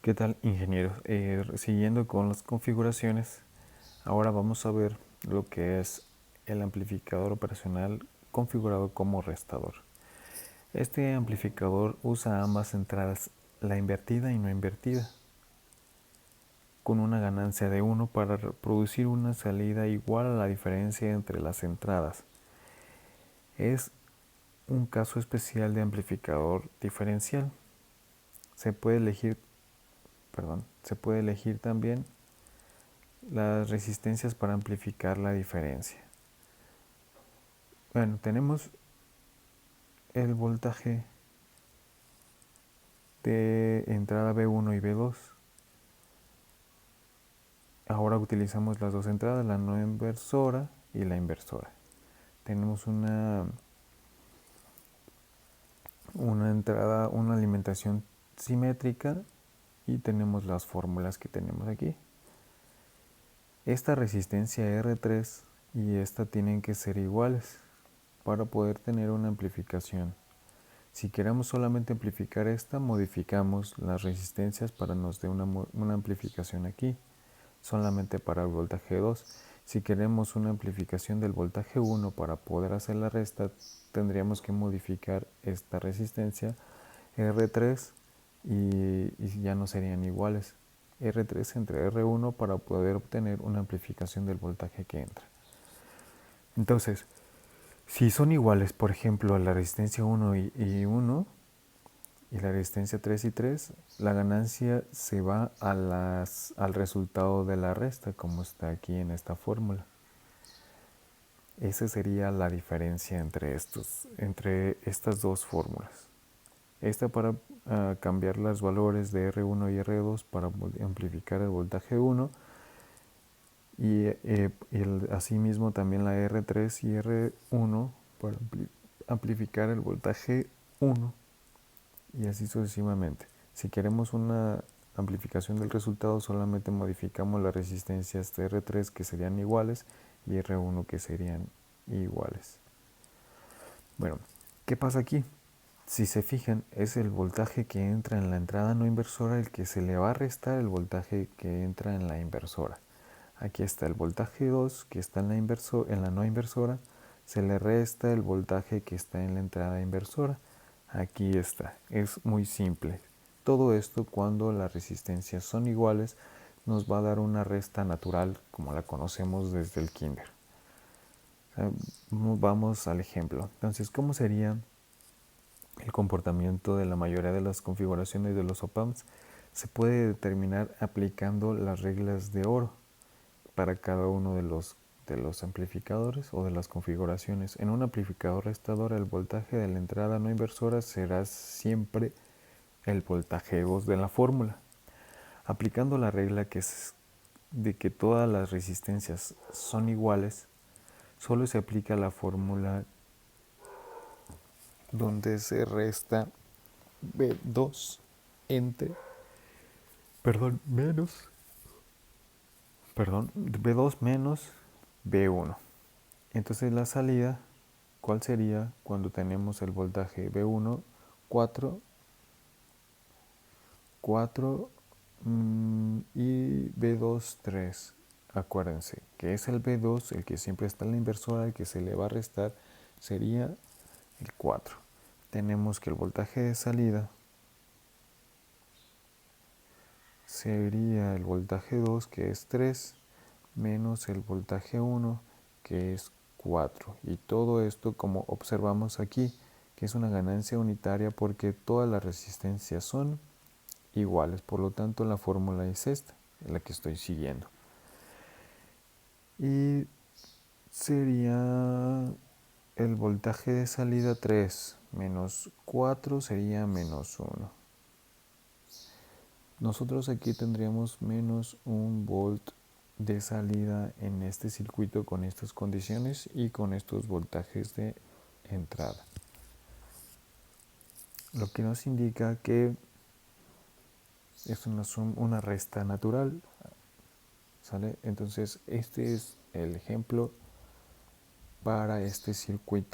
¿Qué tal, ingenieros? Siguiendo con las configuraciones, ahora vamos a ver lo que es el amplificador operacional configurado como restador. Este amplificador usa ambas entradas, la invertida y no invertida, con una ganancia de 1 para producir una salida igual a la diferencia entre las entradas. Es un caso especial de amplificador diferencial. Se puede elegir, se puede elegir también las resistencias para amplificar la diferencia. Bueno, tenemos el voltaje de entrada B1 y B2. Ahora utilizamos las dos entradas, la no inversora y la inversora. Tenemos una entrada, una alimentación simétrica y tenemos las fórmulas que tenemos aquí. Esta resistencia R3 y esta tienen que ser iguales para poder tener una amplificación. Si queremos solamente amplificar esta, modificamos las resistencias para nos dé una amplificación aquí, solamente para el voltaje 2. Si queremos una amplificación del voltaje 1 para poder hacer la resta, tendríamos que modificar esta resistencia R3 y ya no serían iguales. R3 entre R1 para poder obtener una amplificación del voltaje que entra. Entonces, si son iguales, por ejemplo, la resistencia 1 y 1 y la resistencia 3 y 3, la ganancia se va al resultado de la resta, como está aquí en esta fórmula. Esa sería la diferencia entre estas dos fórmulas. Esta para cambiar los valores de R1 y R2 para amplificar el voltaje 1 y asimismo también la R3 y R1 para amplificar el voltaje 1 y así sucesivamente. Si queremos una amplificación del resultado, solamente modificamos las resistencias de R3 que serían iguales y R1 que serían iguales. Bueno, ¿qué pasa aquí? Si se fijan, es el voltaje que entra en la entrada no inversora el que se le va a restar el voltaje que entra en la inversora. Aquí está el voltaje 2 que está en la no inversora, se le resta el voltaje que está en la entrada inversora. Aquí está, es muy simple. Todo esto cuando las resistencias son iguales nos va a dar una resta natural como la conocemos desde el kinder. Vamos al ejemplo. Entonces, ¿cómo sería el comportamiento de la mayoría de las configuraciones de los op-amps? Se puede determinar aplicando las reglas de oro para cada uno de los amplificadores o de las configuraciones. En un amplificador restador, el voltaje de la entrada no inversora será siempre el voltaje 2 de la fórmula. Aplicando la regla que es de que todas las resistencias son iguales, solo se aplica la fórmula donde se resta B2 entre, B2 menos B1. Entonces la salida, ¿cuál sería cuando tenemos el voltaje B1? 4 y B2 3. Acuérdense que es el B2, el que siempre está en la inversora, el que se le va a restar, sería el 4. Tenemos que el voltaje de salida sería el voltaje 2, que es 3, menos el voltaje 1, que es 4. Y todo esto, como observamos aquí, que es una ganancia unitaria porque todas las resistencias son iguales. Por lo tanto, la fórmula es esta, la que estoy siguiendo. Y sería el voltaje de salida 3 menos 4 sería menos 1. Nosotros aquí tendríamos menos 1 volt de salida en este circuito con estas condiciones y con estos voltajes de entrada. Lo que nos indica que es una resta natural, ¿sale? Entonces este es el ejemplo para este circuito.